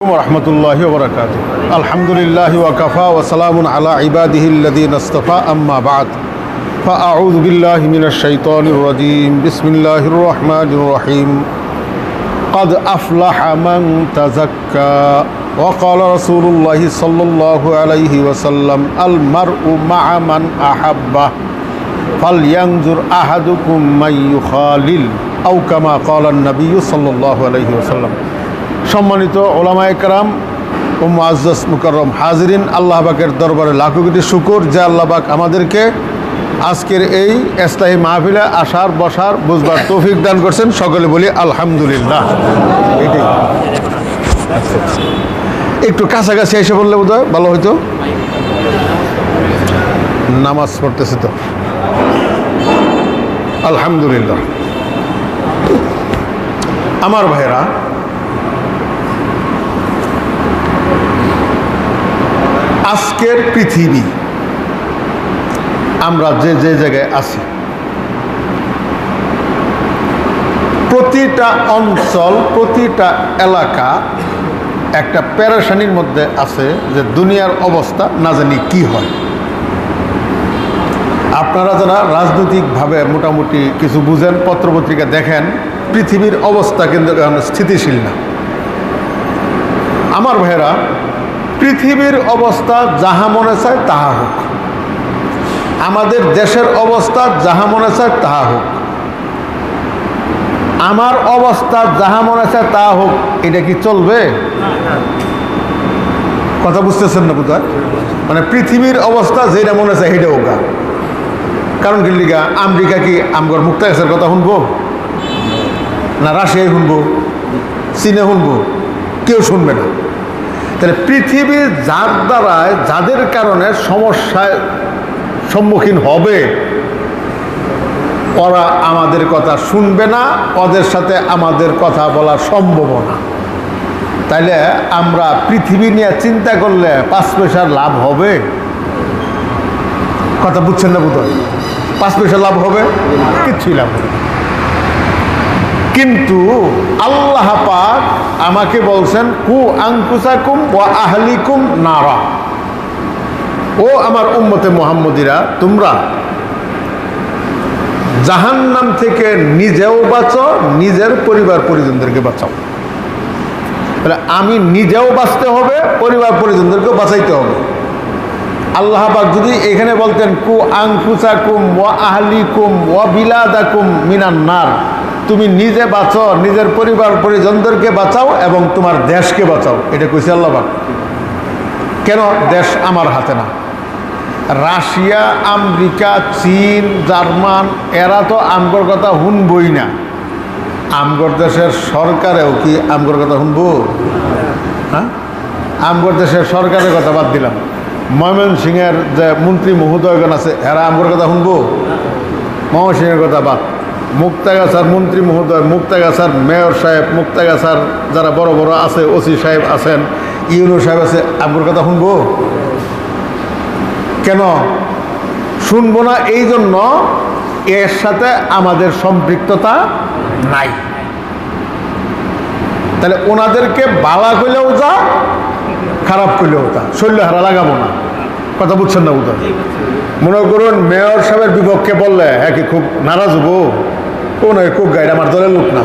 রহমতুল্লাহি ওয়া বারাকাতুহু আলহামদুলিল্লাহি ওয়া কাফা ওয়া সালামুন আলা ইবাদিহিল্লাযীনা ইসতাফা আম্মা বা'দ ফাআউযু বিল্লাহি মিনাশ শাইতানির রাজীম বিসমিল্লাহির রহমানির রহিম قد أفلح من تزكى وقال رسول الله صلى الله عليه وسلم المرء مع من أحبه فلينظر أحدكم من يخالل أو كما قال النبي صلى الله عليه وسلم সম্মানিত ওলামায়ে কেরাম ও মুআজ্জাজ মুকাররম হাজিরিন, আল্লাহ পাকের দরবারে লাখো কোটি শুকর যে আল্লাহ পাক আমাদেরকে আজকের এই ইসলাহি মাহফিলে আসার বসার বুঝবার তৌফিক দান করছেন। সকলে বলি আলহামদুলিল্লাহ। এটাই একটু কাছাকাছি এসে বললে বোধ হয় ভালো হইতো। নামাজ পড়তেছে তো আলহামদুলিল্লাহ। আমার ভাইরা, আজকের পৃথিবী আমরা যে যে জায়গায় আছি, প্রতিটা অঞ্চল প্রতিটা এলাকা একটা পেরেশানির মধ্যে আছে যে দুনিয়ার অবস্থা না জানি কি হয়। আপনারা যারা রাজনৈতিকভাবে মোটামুটি কিছু বুঝেন, পত্রপত্রিকা দেখেন, পৃথিবীর অবস্থা কিন্তু এখন স্থিতিশীল না। আমার ভাইয়েরা, পৃথিবীর অবস্থা যাহা মনে চায় তাহা হোক, আমাদের দেশের অবস্থা যাহা মনে চায় তাহা হোক, আমার অবস্থা যাহা মনে চায় তাহা হোক, এটা কি চলবে? কথা বুঝতেছেন না বোধ হয়? মানে পৃথিবীর অবস্থা যেটা মনে চায় সেটা হোক। কারণ কি লিগা? আমেরিকা কি আমগর মুক্তাগাছার কথা শুনবো না রাশিয়ায় শুনবো, চীনে শুনবো? কেউ শুনবে না। তাহলে পৃথিবীর যার দ্বারায় যাদের কারণে সমস্যায় সম্মুখীন হবে, ওরা আমাদের কথা শুনবে না, ওদের সাথে আমাদের কথা বলা সম্ভব না। তাইলে আমরা পৃথিবী নিয়ে চিন্তা করলে 5 পয়সার লাভ হবে? কথা বুঝছেন না বোধ হয়? 5 পয়সা লাভ হবে? কিচ্ছুই লাভ হবে। কিন্তু আল্লাহ পাক আমাকে বলছেন কু আনফুসাকুম ওয়া আহলিকুম নারা, ও আমার উম্মতে মুহাম্মদীরা, তোমরা জাহান্নাম থেকে নিজেও বাঁচো, নিজের পরিবার পরিজনদেরকে বাঁচাও। তাহলে আমি নিজেও বাঁচতে হবে, পরিবার পরিজনদেরকেও বাঁচাইতে হবে। আল্লাহ পাক যদি এখানে বলতেন কু আনফুসাকুম ওয়া আহলিকুম ওয়া বিলাদাকুম মিনান নার, তুমি নিজে বাঁচো, নিজের পরিবার পরিজনদেরকে বাঁচাও এবং তোমার দেশকে বাঁচাও, এটা কইছে আল্লাহ পাক। কেন? দেশ আমার হাতে না। রাশিয়া, আমেরিকা, চীন, জার্মান, এরা তো আমগর কথা শুনবই না। আমগর দেশের সরকারেও কি আমগর কথা শুনবো? হ্যাঁ, আমগর দেশের সরকারের কথা বাদ দিলাম, ময়মনসিংহের যে মন্ত্রী মহোদয়গণ আছে, এরা আমগর কথা শুনবো? ময়মনসিংহের কথা বাদ, মুক্তাগাছার মন্ত্রী মহোদয়, মুক্তাগাছার মেয়র সাহেব, মুক্তাগাছার যারা বড় বড় আছে, ওসি সাহেব আছেন, ইউনো সাহেব আছে, আমগর কথা শুনবো? কেন শুনবো না? এই জন্য এর সাথে আমাদের সম্পৃক্ততা নাই। তাহলে ওনাদেরকে বালা কইলেও যা, খারাপ কইলেও তা, শৈল্য হারা লাগাবো না। কথা বুঝছেন না বোধ? মনে করুন মেয়র সাহেবের বিপক্ষে বললে হ্যাঁ কি খুব নারাজ হবো? কোন খুব গাইড আমার দলের লোক না।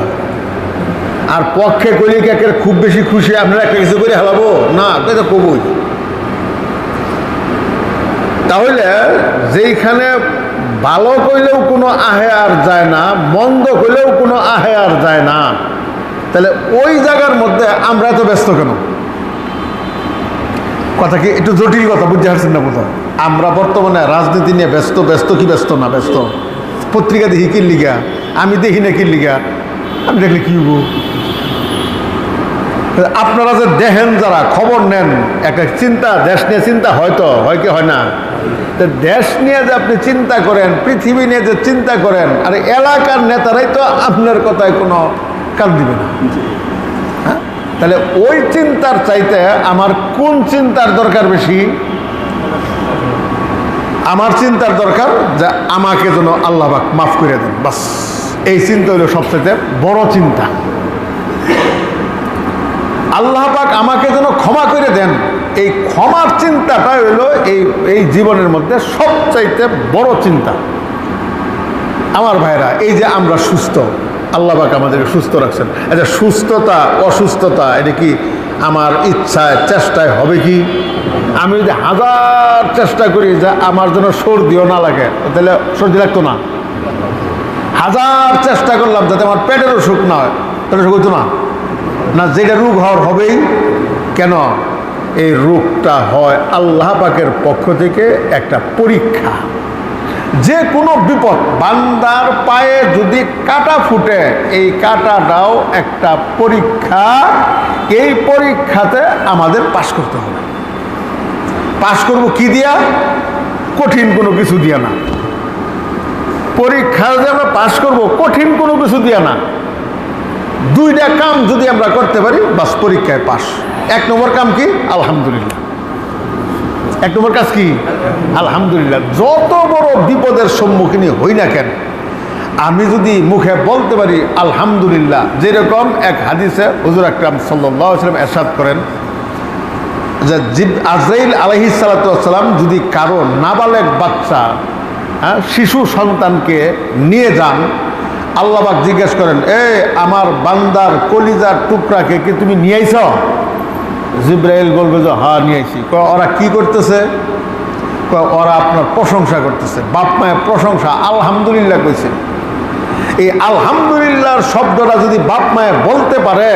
আর পক্ষে কইলে কি খুব বেশি খুশি আপনারা একটা কিছু করে হালাবো না? তো কবই। তাহলে যেইখানে ভালো কইলেও কোনো আহে আর যায় না, মন্দ কইলেও কোনো আহে আর যায় না, তাহলে ওই জায়গার মধ্যে আমরা এত ব্যস্ত কেন? কথা কি একটু জটিল কথা, বুঝতে পারছেন না বোধহয়? আমরা বর্তমানে রাজনীতি নিয়ে ব্যস্ত। ব্যস্ত কি ব্যস্ত না ব্যস্ত? পত্রিকা দেখি কি লিগা, আমি দেখি না কি লিগা, আমি দেখলে কি হবো? আপনারা যে দেখেন, যারা খবর নেন, একটা চিন্তা, দেশ নিয়ে চিন্তা হয়তো হয় কি হয় না? দেশ নিয়ে যে আপনি চিন্তা করেন, পৃথিবী নিয়ে যে চিন্তা করেন, আর এলাকার নেতারাই তো আপনার কথায় কোনো কান দিবে না। হ্যাঁ, তাহলে ওই চিন্তার চাইতে আমার কোন চিন্তার দরকার বেশি? আমার চিন্তার দরকার যে আমাকে যেন আল্লাহ পাক মাফ করে দেন, বাস। এই চিন্তা হলো সবচেয়ে বড় চিন্তা। আল্লাহ পাক আমাকে যেন ক্ষমা করে দেন, এই ক্ষমার চিন্তাটা হলো এই জীবনের মধ্যে সবচাইতে বড় চিন্তা। আমার ভাইরা, এই যে আমরা সুস্থ, আল্লাহ পাক আমাদেরকে সুস্থ রাখছেন। আচ্ছা, সুস্থতা অসুস্থতা এটা কি আমার ইচ্ছায় চেষ্টায় হবে কি? আমি যদি হাজার চেষ্টা করি যে আমার জন্য সর্দিও না লাগে, তাহলে সর্দি লাগতো না। হাজার চেষ্টা করলাম যাতে আমার পেটের অসুখ না হয়, তাহলে অসুখ হতো না। না, যেটা রোগ হওয়ার হবেই। কেন? এই রোগটা হয় আল্লাহ পাকের পক্ষ থেকে একটা পরীক্ষা। যে কোনো বিপদ, বান্দার পায়ে যদি কাঁটা ফুটে, এই কাঁটাটাও একটা পরীক্ষা। এই পরীক্ষাতে আমাদের পাশ করতে হবে। পাশ করব কি দিয়া? কঠিন কোনো কিছু দিয়া না। পরীক্ষা যে আমরা পাশ করব কঠিন কোনো কিছু দিয়া না। দুইটা কাম যদি আমরা করতে পারি, বাস পরীক্ষায় পাস। এক নম্বর কাম কি? আলহামদুলিল্লাহ। এক নম্বর কাজ কি? আলহামদুলিল্লাহ। যত বড় বিপদের সম্মুখীন হই না কেন, আমি যদি মুখে বলতে পারি আলহামদুলিল্লাহ, যেরকম এক হাদিসে হুজুর আকরাম সাল্লাল্লাহু আলাইহি ওয়াসাল্লাম ইরশাদ করেন যে আজরাইল আলাইহিস সালাতু ওয়াস সালাম যদি কারো নাবালেগ বাচ্চা, শিশু সন্তানকে নিয়ে যান, আল্লাহ পাক জিজ্ঞেস করেন, আমার বান্দার কলিজার টুকরাকে কি তুমি নিয়ে আইছ? জিব্রাইল বলবে যে হ্যাঁ নিয়ে আইছি। ওরা কি করতেছে? ওরা আপনার প্রশংসা করতেছে। বাপ মায়ের প্রশংসা, আলহামদুলিল্লাহ কইছে। এই আলহামদুলিল্লাহর শব্দটা যদি বাপ মায়ে বলতে পারে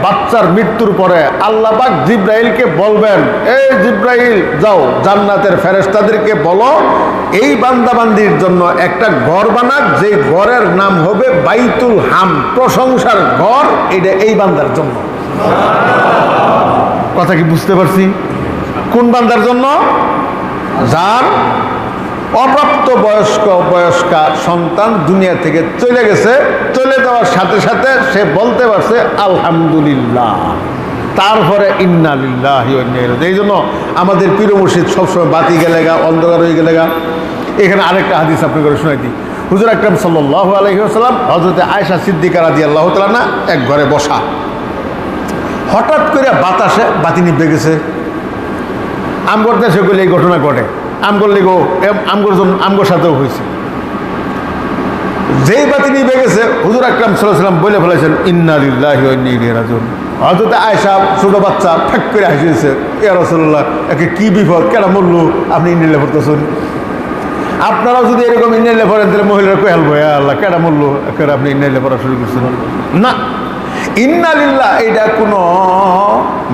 বাচ্চার মৃত্যুর পরে, আল্লাহ পাক জিব্রাইলকে বলবেন, এই জিব্রাইল যাও জান্নাতের ফেরেশতাদেরকে বলো এই বান্দাবান্দির জন্য একটা ঘর বানাক, যে ঘরের নাম হবে বাইতুল হাম, প্রশংসার ঘর। এটা এই বান্দার জন্য। কথা কি বুঝতে পারছি? কোন বান্দার জন্য? যার অপ্রাপ্ত বয়স্কা সন্তান দুনিয়া থেকে চলে গেছে, চলে যাওয়ার সাথে সাথে সে বলতে পারছে আলহামদুলিল্লাহ, তারপরে ইন্না লিল্লাহি ওয়া ইন্না ইলাইহি। এই জন্য আমাদের পীর মুর্শিদ সবসময় বাতি গেলেগা, অন্ধকার হয়ে গেলেগা। এখানে আরেকটা হাদিস আপনি করে শোনাই দিই। হুজুর আকরাম সাল্লাল্লাহু আলাইহি ওয়াসাল্লাম হযরতে আয়েশা সিদ্দিকা রাদিয়াল্লাহু তাআলা না এক ঘরে বসা, হঠাৎ করে বাতাসে বাতি নিভে গেছে। আমগর দেশে গেলে এই ঘটনা ঘটে, আমগর লেগো আমগর সাথেও হয়েছে। যেই বাতি নিভে গেছে, হুজুর আকরাম সাল্লাল্লাহু আলাইহি ওয়াসাল্লাম বলে ফেলেছেন ইন্না লিল্লাহি ওয়া ইন্না ইলাইহি রাজিউন। হযরতে আয়েশা ছোট বাচ্চা ঠাক করে হাসিয়েছে, ইয়া রাসূলুল্লাহ, একে কি বিপদ, কেডা মরলো, আপনি ইন্না লিল্লাহি পড়তেছেন? আপনারাও যদি এরকম ইন্না লিল্লাহি পড়েন তাহলে মহিলারা কই হালবো, ইয়া আল্লাহ কেডা মরলো, একেবারে আপনি ইন্না লিল্লাহি পড়া শুরু করছেন না। ইন্না লিল্লাহ এটা কোনো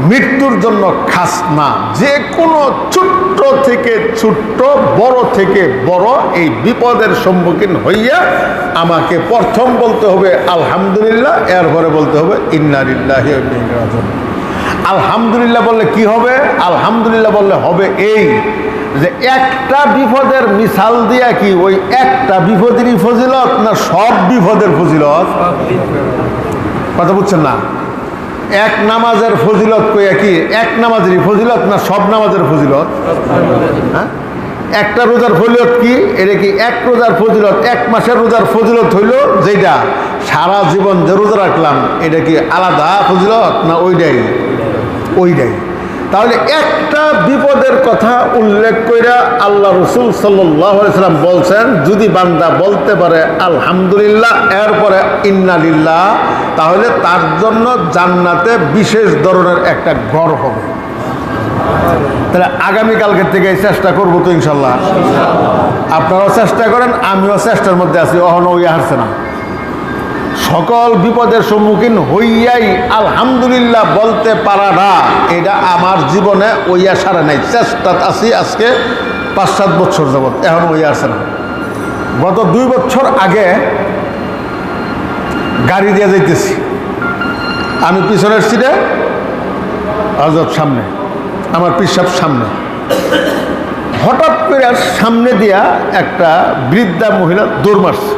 মৃত্যুর জন্য খাস না। যে কোনো ছোট্ট থেকে ছোট্ট, বড় থেকে বড় এই বিপদের সম্মুখীন হইয়া আমাকে প্রথম বলতে হবে আলহামদুলিল্লাহ, এরপরে বলতে হবে ইন্না লিল্লাহি ওয়া ইন্না ইলাইহি রাজিউন। আলহামদুলিল্লাহ বললে কি হবে? আলহামদুলিল্লাহ বললে হবে এই যে একটা বিপদের মিসাল দিয়া কি ওই একটা বিপদেরই ফজিলত না সব বিপদের ফজিলত? কথা বুঝছেন না? এক নামাজের ফজিলত কইয়া কি এক নামাজেরই ফজিলত না সব নামাজের ফজিলত? হ্যাঁ, একটা রোজার ফজিলত কি? এটা কি এক রোজার ফজিলত, এক মাসের রোজার ফজিলত হইল যেটা সারা জীবন যে রোজা রাখলাম, এটা কি আলাদা ফজিলত না ওইটাই? ওইটাই। তাহলে একটা বিপদের কথা উল্লেখ কইরা আল্লাহ রাসূল সাল্লাল্লাহু আলাইহি ওয়াসাল্লাম বলছেন, যদি বান্দা বলতে পারে আলহামদুলিল্লাহ এরপরে ইন্না লিল্লাহ, তাহলে তার জন্য জান্নাতে বিশেষ ধরনের একটা ঘর হবে। তাহলে আগামীকালকের থেকে চেষ্টা করবো তো ইনশাল্লাহ। আপনারাও চেষ্টা করেন, আমিও চেষ্টার মধ্যে আছি। অহনো ইয়া হারছে না। সকল বিপদের সম্মুখীন হইয়াই আলহামদুলিল্লাহ বলতে পারা না, এটা আমার জীবনে ওই আশারা নাই। চেষ্টা আছি আজকে 5-7 বছর যাবৎ, এখন ওই আসে না। গত 2 বছর আগে গাড়ি দিয়ে যাইতেছি, আমি পিছনের সিটে, হযরত সামনে, আমার পিসাব সামনে। হঠাৎ করে সামনে দিয়া একটা বৃদ্ধা মহিলা দৌড় মারছে।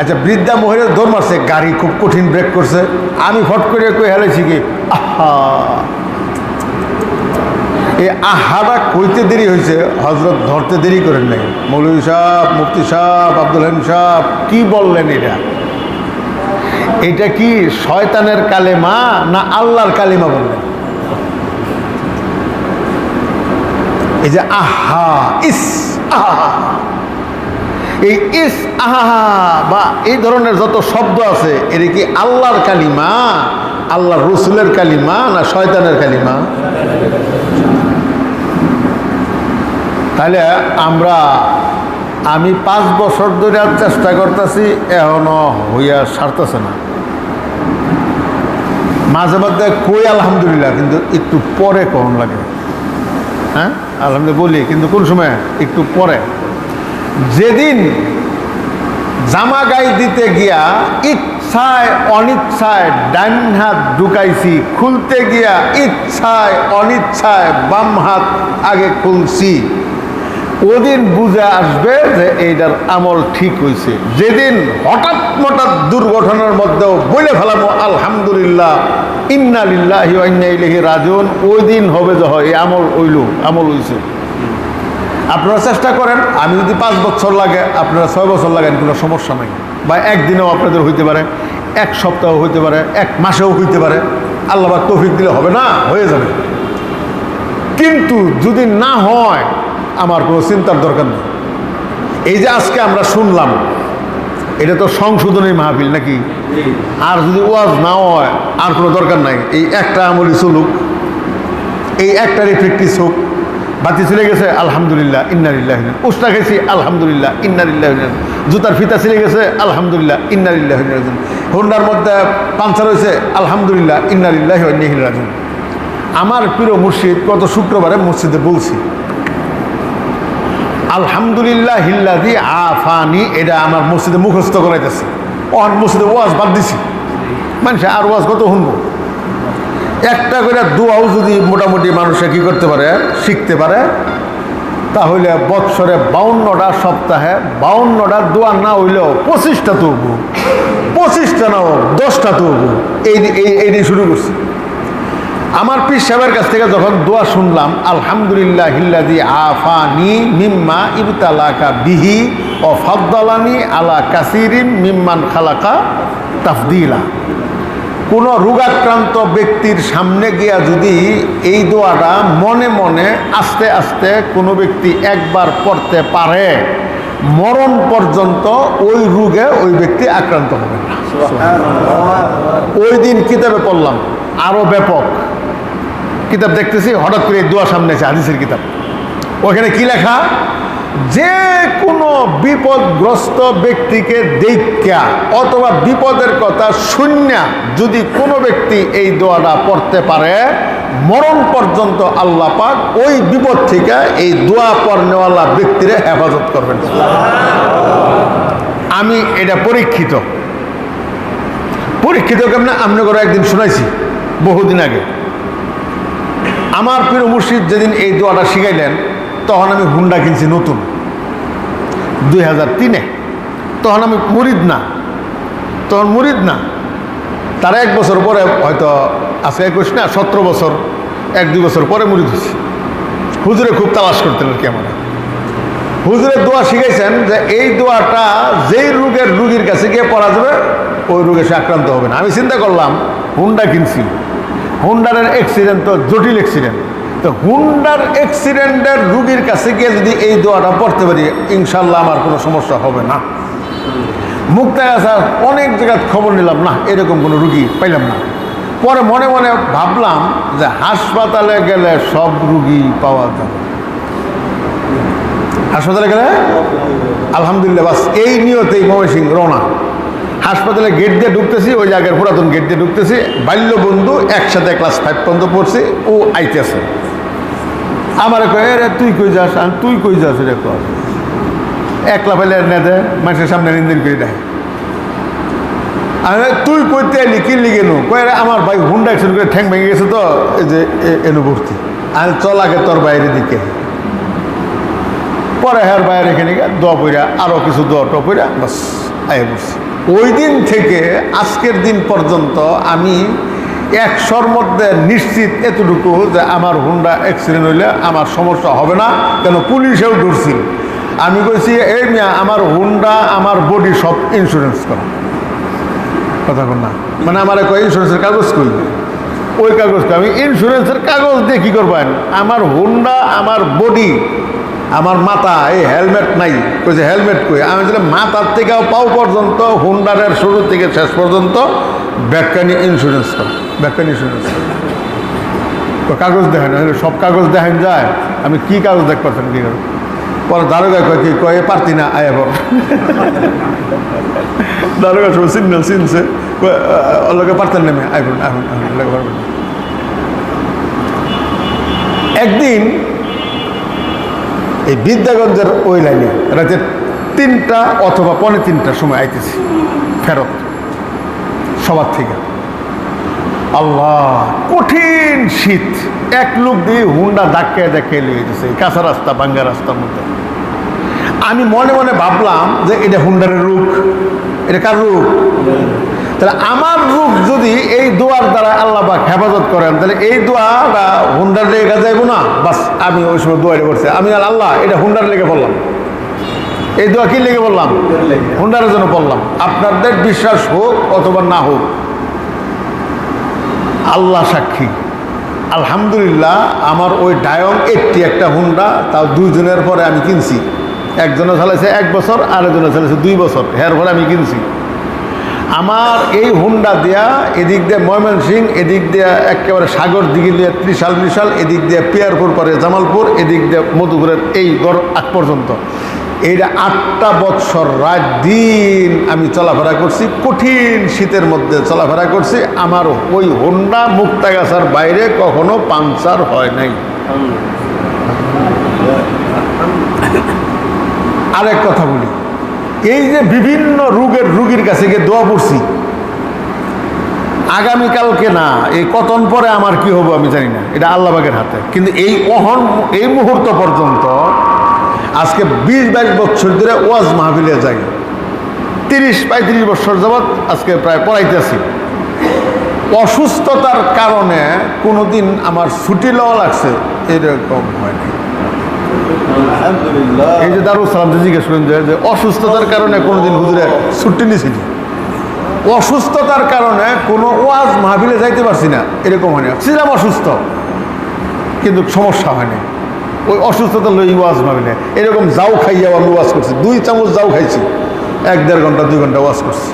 আচ্ছা, বৃদ্ধা মহিলা দৌড় মারছে, গাড়ি খুব কঠিন ব্রেক করছে। আমি ফট করে কই হেলেছি কি আহা, এই আহাটা কইতে দেরি হয়েছে, হজরত ধরতে দেরি করেন নাই। মৌলভী সাহেব, মুফতি সাহেব, আব্দুল হালিম সাহেব কি বললেন? এটা এটা কি শয়তানের কালেমা না আল্লাহর কালিমা বললেন? এই যে আহা ইস আহা, এই ইস আহা বা এই ধরনের যত শব্দ আছে এটা কি আল্লাহর কালিমা, আল্লাহর রসুলের কালিমা না শয়তানের কালিমা? তাহলে আমি 5 বছর ধরে চেষ্টা করতেছি, এখনো হইয়া সারতেছে না। মাঝে মধ্যে কই আলহামদুলিল্লাহ, কিন্তু একটু পরে কখন লাগে। হ্যাঁ আলহামদুলিল্লাহ বলি, কিন্তু কোন সময় একটু পরে। যেদিন জামা গায়ে দিতে গিয়া ইচ্ছায় অনিচ্ছায় ডান হাত ঢুকাইছি, খুলতে গিয়া ইচ্ছায় অনিচ্ছায় বাম হাত আগে খুলছি, ওদিন বুঝে আসবে যে এইটার আমল ঠিক হয়েছে। যেদিন হঠাৎ হঠাৎ দুর্ঘটনার মধ্যেও বলে ফেলাবো আলহামদুলিল্লাহ ইন্না লিল্লাহি ওয়া ইন্না ইলাইহি রাজিউন, ওই দিন হবে যে হয় এই আমল হয়েছে। আপনারা চেষ্টা করেন, আমি যদি 5 বছর লাগে আপনারা 6 বছর লাগান, কোনো সমস্যা নাই। বা একদিনেও আপনাদের হইতে পারে, 1 সপ্তাহ হইতে পারে, 1 মাসেও হইতে পারে। আল্লাহ পাক তৌফিক দিলে হবে না, হয়ে যাবে। কিন্তু যদি না হয় আমার কোনো চিন্তার দরকার নেই। এই যে আজকে আমরা শুনলাম, এটা তো সংশোধনী মাহফিল নাকি? আর যদি ওয়াজ না হয় আর কোনো দরকার নাই, এই একটা আমলি চলুক, এই একটারই প্র্যাকটিস হোক। বাতি চলে গেছে আলহামদুলিল্লাহ ইন্না লিল্লাহি, উস্তা খেয়েছি আলহামদুলিল্লাহ ইন্না লিল্লাহি, জুতার ফিতা চলে গেছে আলহামদুলিল্লাহ ইন্না লিল্লাহি, হোন্ডার মধ্যে পাঞ্চার হয়েছে আলহামদুলিল্লাহ ইন্না লিল্লাহি ওয়া ইন্না ইলাইহি রাজিউন। আমার প্রিয় মুর্শিদ গত শুক্রবারে মসজিদে বলছি আলহামদুলিল্লাহ হিল্লাযী আফানি, এটা আমার মসজিদে মুখস্থ করাইতেছে। মসজিদে ওয়াজ বাদ দিছি, মানুষ আর ওয়াজ কত শুনবো? একটা করে দোয়াও যদি মোটামুটি মানুষে কি করতে পারে, শিখতে পারে, তাহলে বৎসরে 52টা সপ্তাহে 52টা দোয়া না হইলেও 25টা তবু, 25টা না হোক 10টা তবু, এই দিয়ে শুরু করছি। আমার পীর সাহেবের কাছ থেকে যখন দোয়া শুনলাম আলহামদুলিল্লাহ হিল্লাযী আফানি মিম্মা ইবতালাকা বিহি ও ফাদ্দালানি আলা কাসিরিন মিম্মান খালাকা তাফদিলা, কোনো রোগাক্রান্ত ব্যক্তির সামনে গিয়া যদি এই দোয়াটা মনে মনে আস্তে আস্তে কোনো ব্যক্তি একবার পড়তে পারে, মরণ পর্যন্ত ওই রোগে ওই ব্যক্তি আক্রান্ত হবে না। ওই দিন কিতাবে পড়লাম, আরো ব্যাপক কিতাব দেখতেছি, হঠাৎ করে এই দোয়া সামনে আছে, হাদিসের কিতাব। ওখানে কি লেখা, যে কোনো বিপদগ্রস্ত ব্যক্তিকে দেখা অথবা বিপদের কথা শুনিয়া যদি কোনো ব্যক্তি এই দোয়াটা পড়তে পারে, মরণ পর্যন্ত আল্লাহ পাক ওই বিপদ থেকে এই দোয়া পড়নেওয়ালা ব্যক্তিরে হেফাজত করবেন। আমি এটা পরীক্ষিত কেমন আপনি করে একদিন শুনাইছি বহুদিন আগে। আমার প্রিয় মুর্শিদ যেদিন এই দোয়াটা শিখাইলেন, তখন আমি হুন্ডা কিনছি নতুন 2003-এ। তখন আমি মুরিদ না, তার 1 বছর পরে, হয়তো আজকে 21 না 17 বছর, 1-2 বছর পরে মুরিদ হয়েছি। হুজুরে খুব তালাশ করতেন আর কি। আমার হুজুরের দোয়া শিখাইছেন যে এই দোয়াটা যেই রোগীর কাছে গিয়ে পড়া যাবে ওই রোগে সে আক্রান্ত হবে না। আমি চিন্তা করলাম, হুন্ডা কিনছি, হুন্ডারের অ্যাক্সিডেন্ট তো জটিল অ্যাক্সিডেন্ট, তো হুন্ডার অ্যাক্সিডেন্টের রুগীর কাছে গিয়ে যদি এই দোয়াটা পড়তে পারি ইনশাল্লাহ আমার কোনো সমস্যা হবে না। মুক্তায় আসার অনেক জায়গায় খবর নিলাম, না এরকম কোনো রুগী পাইলাম না। পরে মনে মনে ভাবলাম যে হাসপাতালে গেলে সব রুগী পাওয়া যাবে, হাসপাতালে গেলে আলহামদুলিল্লাহ। বাস এই নিয়তেই ময়মনসিংহ রওনা। হাসপাতালে গেট দিয়ে ঢুকতেছি, ওই জায়গার পুরাতন গেট দিয়ে ঢুকতেছি, বাল্য বন্ধু একসাথে ক্লাস 5 পর্যন্ত পড়ছি, ও আইতেছে। আমার কয়ে রে তুই কই যাস, তুই কই যাস, রে কর একলা ফেলে নেদে মানুষের সামনে নিন্দিন করে দেয়। আরে তুই কইতে এলি কি লিখে নো, কয়ে আমার ভাই হুন্ডা অ্যাক্সিডেন্ট করে ঠ্যাং ভেঙে গেছে, তো এই যে এনু ভর্তি। আমি চল আগে তোর বাইরের দিকে। পরে হ্যার বাইরে এখানে দোয়া পইরা আরও কিছু দোয়া টো পইরা বাস আয় বসছি। ওই দিন থেকে আজকের দিন পর্যন্ত আমি 100-র মধ্যে নিশ্চিত এতটুকু যে আমার হুন্ডা অ্যাক্সিডেন্ট হইলে আমার সমস্যা হবে না, কেন পুলিশেও ধরছিল। আমি কইছি এই মিয়া আমার হুন্ডা আমার বডি সব ইন্স্যুরেন্স করা, কথা বল না, মানে আমার কয় ইন্স্যুরেন্সের কাগজ কই, ওই কাগজ কই, আমি ইন্স্যুরেন্সের কাগজ দিয়ে কী করবেন? আমার হুন্ডা, আমার বডি, আমার মাথা, এই হেলমেট নাই, কইছে হেলমেট কই, আমি বললাম মাথার থেকে পাও পর্যন্ত হুন্ডারের শুরু থেকে শেষ পর্যন্ত ব্যাককানি ইন্স্যুরেন্স কর, ব্যাককানি ইন্স্যুরেন্স কাগজ দেখেন, সব কাগজ দেখেন যায়, আমি কি কাগজ দেখ পারছেন কি করব? পরে দারোগা কয় কি কয়ে পারতি না আয় এখন দারোগা সব সিগন্যাল চিনছে, লোকে পারতেন নেমে আইফোন এখন পারবেন। একদিন এই বিদ্যাগঞ্জের ওই লাইনে রাতে 3টা অথবা 2:45টার সময় আইতেছি ফেরত সবার থেকে। আল্লাহ, কঠিন শীত, এক লোক দিয়ে হুন্ডা ধাক্কায় ধাক্কায় লিয়ে যেতেছে কাঁচা রাস্তা, ভাঙ্গা রাস্তার মধ্যে। আমি মনে মনে ভাবলাম যে এটা হুন্ডারের রূপ, এটা কার রূপ? তাহলে আমার রূপ যদি এই দোয়ার দ্বারা আল্লাহ পাক হেফাজত করেন, তাহলে এই দোয়াটা হুন্ডার লেগে যাইব না? বাস আমি ওই সময় দোয়ারে করছি, আমি আল্লাহ এটা হুন্ডার লেগে বললাম, এই দোয়া কি লেগে বললাম? হুন্ডারের জন্য বললাম। আপনাদের বিশ্বাস হোক অথবা না হোক, আল্লাহ সাক্ষী, আলহামদুলিল্লাহ আমার ওই ডায়ং 80 একটা হুন্ডা, তাও 2 জনের পরে আমি কিনছি। একজনে চালাইছে 1 বছর, আরেকজনে চালাইছে 2 বছর, এর পরে আমি কিনছি। আমার এই হুন্ডা দেয়া এদিক দিয়ে ময়মনসিং, এদিক দিয়ে একেবারে সাগর দিকে দিয়ে ত্রিশাল, এদিক দিয়ে পিয়ারপুর পরে জামালপুর, এদিক দিয়ে মধুপুরের এই গড় আগ পর্যন্ত, এইটা 8টা বৎসর রাত দিন আমি চলাফেরা করছি, কঠিন শীতের মধ্যে চলাফেরা করছি। আমার ওই হুন্ডা মুক্তাগাছার বাইরে কখনো পাংচার হয় নাই। আরেক কথা বলি, এই যে বিভিন্ন রোগীর কাছে গিয়ে দোয়া পড়ছি, আগামীকালকে না এই কতক্ষণ পরে আমার কি হবে আমি জানি না, এটা আল্লাহ পাকের হাতে। কিন্তু এই মুহূর্ত পর্যন্ত আজকে 20-22 বছর ধরে ওয়াজ মাহফিলে যাই, 30-35 বছর যাবৎ আজকে প্রায় পড়াইতেছি। অসুস্থতার কারণে কোনোদিন আমার ছুটি লওয়া লাগছে এরকম হয়নি। এই যে দারুল সালাম যে জিজ্ঞেস করেন যে অসুস্থতার কারণে কোনোদিন হুজুরে ছুটি নিয়েছিনি, অসুস্থতার কারণে কোনো ওয়াজ মাহফিলে যাইতে পারছি না এরকম হয়নি। ছিলাম অসুস্থ কিন্তু সমস্যা হয়নি, ওই অসুস্থতা লই ওয়াজ মাহফিলে এরকম যাও খাইয়াও আমি ওয়াজ করছি, 2 চামচ যাও খাইছি, 1-1.5 ঘন্টা 2 ঘন্টা ওয়াজ করছি,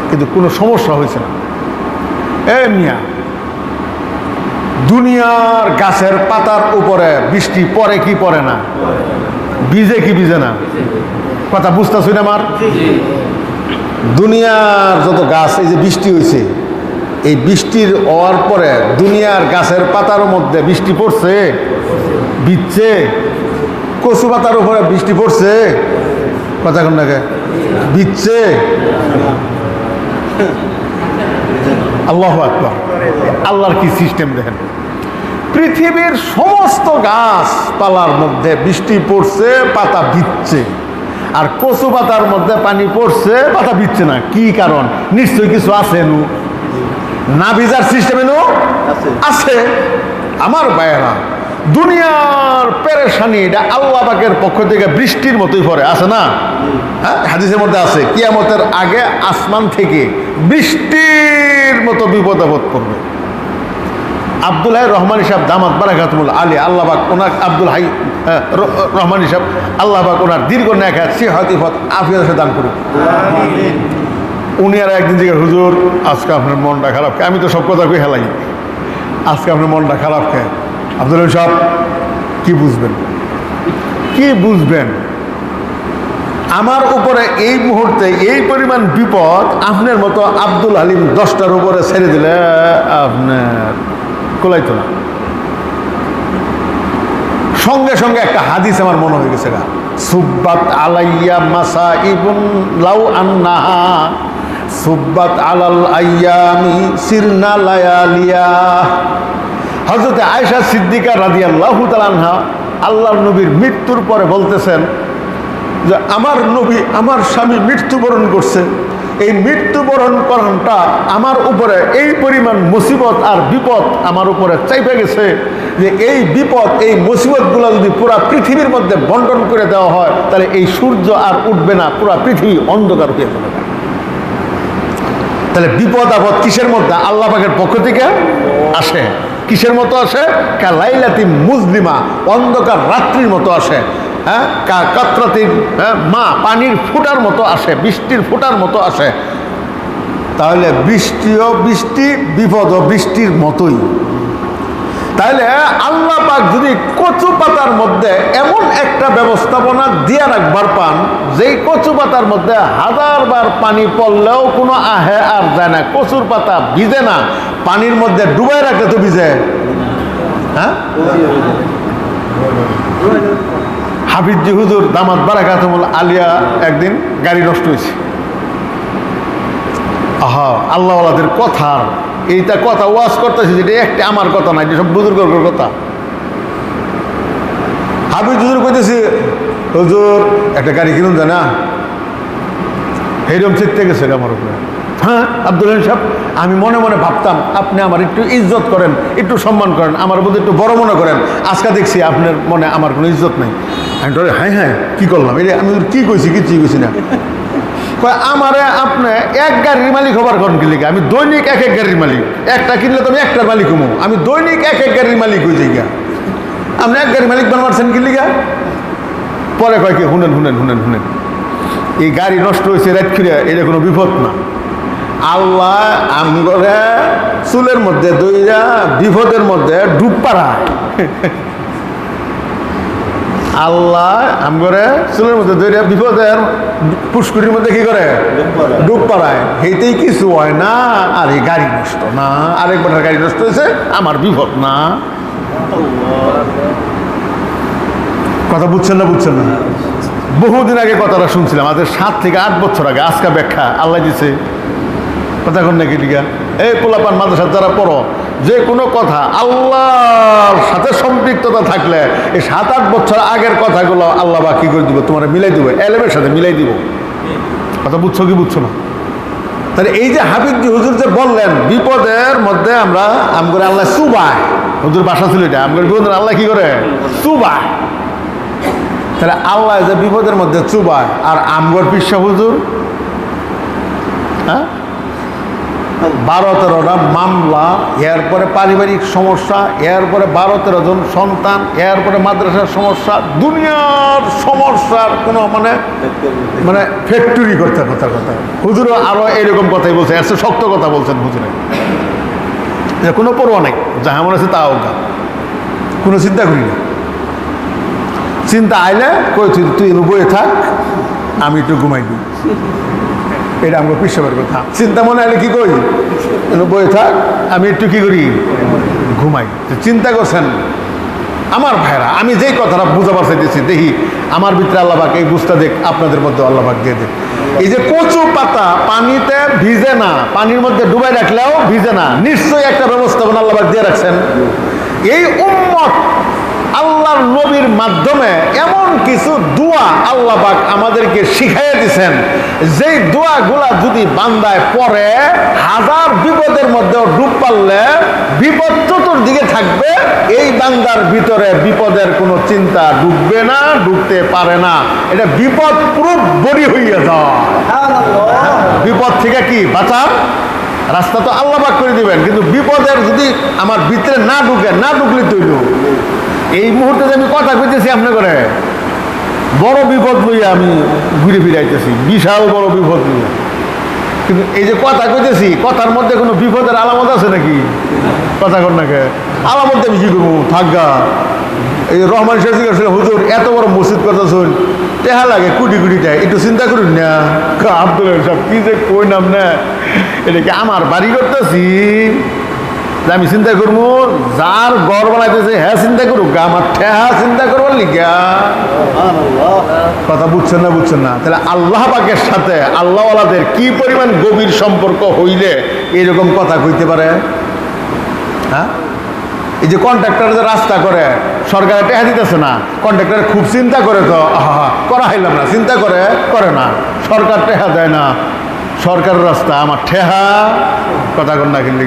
কিন্তু কোনো সমস্যা হয়েছে না। মিয়া, দুনিয়ার গাছের পাতার উপরে বৃষ্টি পড়ে কি পড়ে না, ভিজে কি ভিজে না? কথা বুঝতেছি না আমার? দুনিয়ার যত গাছ, এই যে বৃষ্টি হয়েছে, এই বৃষ্টির হওয়ার পরে দুনিয়ার গাছের পাতার মধ্যে বৃষ্টি পড়ছে, ভিজছে। কচু পাতার উপরে বৃষ্টি পড়ছে, কথা কোন নাকি ভিজছে। আল্লাহু আকবার, আল্লাহর কি সিস্টেম দেখেন। পৃথিবীর সমস্ত গাছপালার মধ্যে বৃষ্টি পড়ছে, পাতা ভিজছে, আর কচু পাতার মধ্যে পানি পড়ছে, পাতা ভিজছে না। কি কারণ? নিশ্চয়ই কিছু আছে নু, না ভিজার সিস্টেম আছে। আমার ভাইয়েরা, দুনিয়ার পেরেশানি এটা আল্লাহ পাকের পক্ষ থেকে বৃষ্টির মতোই পড়ে, আছে না? হ্যাঁ, হাদিসের মধ্যে আছে কিয়ামতের আগে আসমান থেকে বৃষ্টির মতো বিপদ আপদ পড়বে। আব্দুল হাই রহমানী সাহেব দামাত বারাকাতুল আলী, আল্লাহ পাক ওনার আব্দুল হাই রহমানী সাহেব, আল্লাহ পাক ওনার দীর্ঘ নেখাত সিহতিফত আফিয়ত দান করুন। উনি আর একদিন জিজ্ঞাসা, হুজুর আজকে আপনার মনটা খারাপ, আমি তো সব কথা কই হেলাই, আজকে আপনার মনটা খারাপ খেয়ে। আব্দুল হাই সাহেব কি বুঝবেন, কি বুঝবেন? আমার উপরে এই মুহূর্তে এই পরিমাণ বিপদ আপনার মতো আব্দুল হালিম 10টার উপরে ছেড়ে দিলে আপনার কোলাইতো না। সঙ্গে সঙ্গে একটা হাদিস আমার মনে হয়ে গেছে, সুব্বাত আলাইয়া মাসাইবুন লাউ আন্নাহা সুব্বাত আলাল আইয়ামি সিরনা লায়ালিয়া। হযরত আয়েশা সিদ্দিকা রাদিয়াল্লাহু তাআলা আনহা আল্লাহর নবীর মৃত্যুর পরে বলতেছেন যে আমার নবী, আমার স্বামী মৃত্যুবরণ করছে, এই মৃত্যুবরণ করণটা আমার উপরে এই পরিমাণ মুসিবত আর বিপদ আমার উপরে চাইপে গেছে যে এই বিপদ, এই মুসিবতগুলো যদি পুরা পৃথিবীর মধ্যে বন্টন করে দেওয়া হয়, তাহলে এই সূর্য আর উঠবে না, পুরা পৃথিবী অন্ধকার হয়ে যাবে। তাহলে বিপদ আপদ কিসের মধ্যে? আল্লাহ পাকের পক্ষ থেকে আসে। কিসের মতো আসে? কালাইলাতি মুজলিমা, অন্ধকার রাত্রির মতো আসে। হ্যাঁ, কাতরাতির মা, পানির ফোঁটার মতো আসে, বৃষ্টির ফোঁটার মতো আসে। তাহলে বৃষ্টিও বৃষ্টি, বিপদও বৃষ্টির মতোই। তাহলে আল্লাহ পাক যদি কচু পাতার মধ্যে এমন একটা ব্যবস্থাপনা দিয়ে রাখবার পান, যেই কচু পাতার মধ্যে 1000 বার পানি পড়লেও কোনো আহে আর যায় না, কচুর পাতা ভিজে না, পানির মধ্যে ডুবাই রাখলে তো ভিজে। হ্যাঁ, হাফিজি হুজুর দামাত বারাকাতুল আলিয়া একদিন গাড়ি নষ্ট হয়েছে। আহা, আল্লাহওয়ালাদের কথা, এইটা কথা ওয়াজ করতেছি, যেটা একটা আমার কথা না, এটা সব বুজুর্গের কথা। হাফিজ হুজুর কইতেছি, হুজুর একটা গাড়ি কিনুন যায় না, এইরকম চিত্তে গেছে আমার উপরে। হ্যাঁ আব্দুল হালিম সাহেব, আমি মনে মনে ভাবতাম আপনি আমার একটু ইজ্জত করেন, একটু সম্মান করেন, আমার মধ্যে একটু বড় মনে করেন। আজকে দেখছি আপনার মনে আমার কোনো ইজ্জত নেই। আমি ধরে হ্যাঁ হ্যাঁ কী করলাম, এটা আমি কী কইছি, কিছুই কইছি না। আমারে আপনি এক গাড়ির মালিক হবার করেন কি লিখে? আমি দৈনিক এক গাড়ির মালিক, একটা কিনলে তো আমি একটার মালিক হবো, আমি দৈনিক এক গাড়ির মালিক হয়ে যাই গা। আপনি এক গাড়ির মালিক বানবারছেন কি লিখা? পরে কয় কি, শুনেন শুনেন শুনেন শুনেন, এই গাড়ি নষ্ট হয়েছে রাত খিরে, এটা কোনো বিপদ না। আল্লাহ আমগরে চুলের মধ্যে দইরা বিপদের মধ্যে ডুব পাড়ায়। আল্লাহ আমগরে চুলের মধ্যে দইরা বিপদের পুষ্করির মধ্যে কি করে? ডুব পাড়ায়। সেইটাই কিছু হয় না, আর এই গাড়ি নষ্ট না, আরেকবার গাড়ি নষ্ট হয়েছে, আমার বিপদ না। কথা বুঝছেন না? বুঝছেন না? বহুদিন আগে কথাটা শুনছিলাম, আমাদের 7 থেকে 8 বছর আগে। আজকে ব্যাখ্যা আল্লাহ দিছে। কথা কন নাকি টিকা? এই পোলাপান মাদ্রাসার যারা পড়ো, যে কোনো কথা আল্লাহর সাথে সম্পৃক্ততা থাকলে এই 7-8 বছর আগের কথাগুলো আল্লাহ বা কী করে দিব, তোমার মিলাই দিব, এলেমের সাথে মিলাই দিব। কথা বুঝছো কি বুঝছো না? তাহলে এই যে হাফিজি হুজুর যে বললেন, বিপদের মধ্যে আমরা আমগরে আল্লাহ সুবায়, হুজুর বাসা ছিল এটা, আমগরে বিপদের আল্লাহ কি করে? সুবায়। তাহলে আল্লাহ যে বিপদের মধ্যে চুবায়, আর আমগর পিসা হুজুর, হ্যাঁ, 12-13টা মামলা, এরপরে পারিবারিক সমস্যা, এরপরে 12-13 জন সন্তান, এরপরে মাদ্রাসার সমস্যা, দুনিয়ার সমস্যার কোনো মানে মানে ফ্যাক্টরি করতে কথা কথা। হুজুরও আরো এরকম কথাই বলছে, এত শক্ত কথা বলছেন হুজুরে, কোনো পরোয়া নেই, যাহা মনে আছে তা হোক, কোনো চিন্তা করি না। চিন্তা আইলে কই তুই বইয়ে থাক, আমি একটু ঘুমাই দিই, এটা আমার পিসবের কথা। চিন্তা মনে আইলে কি করি, বইয়ে থাক, আমি একটু কি করি, ঘুমাই। চিন্তা করছেন আমার ভাইরা, আমি যেই কথাটা বুঝাবার চাইতেছি, দেখি আমার ভিতরে আল্লাহবাক এই বুঝটা দেখ, আপনাদের মধ্যে আল্লাহবাক দিয়ে দেখ। এই যে কচু পাতা পানিতে ভিজে না, পানির মধ্যে ডুবাই রাখলেও ভিজে না, নিশ্চয়ই একটা ব্যবস্থাপনা আল্লাহবাক দিয়ে রাখছেন। এই উম্মত আল্লাহর নবীর মাধ্যমে এমন কিছু দোয়া আল্লাহ পাক আমাদেরকে শিখাইয়া দিয়েছেন, যেই দোয়াগুলা যদি বান্দায় পড়ে, 1000 বিপদের মধ্যেও ডুব পারলে বিপদ চতুর্দিকে থাকবে, এই বান্দার ভিতরে বিপদের কোনো চিন্তা ডুববে না, ডুবতে পারে না। এটা বিপদ প্রুফ বডি হইয়া যায়। বিপদ থেকে কি বাঁচার রাস্তা তো আল্লাহ পাক করে দিবেন, কিন্তু বিপদের যদি আমার ভিতরে না ঢুকে, না ঢুকলে তৈল। এই মুহূর্তে যে আমি কথা কইতেছি আপনি করে, বড় বিপদ লইয়া আমি ঘুরে ফিরাইতেছি, বিশাল বড় বিপদ লইয়া। কিন্তু এই যে কথা কইতেছি, কথার মধ্যে কোনো বিপদের আলামত আছে নাকি? কথা কর নাকি আলামত আমি কি করবো, থাকগা। এই রহমান শেখ জিজ্ঞাসা, হুজুর এত বড় মসজিদ কথা শুন, টেহা লাগে কোটি কোটি টাকা, একটু চিন্তা করুন না। আব্দুল সব কি যে কই নাম না, এটা কি আমার বাড়ি করতেছি আমি চিন্তা করবো? যার ঘর বানাইতেছে হ্যাঁ চিন্তা করুক, আমার ঠেহা চিন্তা করবার লিখা। কথা বুঝছেন না? বুঝছেন না? তাহলে আল্লাহ পাকের সাথে আল্লাহওয়ালাদের কি পরিমাণ গভীর সম্পর্ক হইলে এরকম কথা কইতে পারে? হ্যাঁ, এই যে কন্ট্রাক্টর যে রাস্তা করে, সরকারে টেহা দিতেছে না, কন্ট্রাক্টর খুব চিন্তা করে, তো করা হইলাম না, চিন্তা করে করে না, সরকার টেহা দেয় না, সরকারের রাস্তা আমার ঠেহা। কথা কন না কিন্তু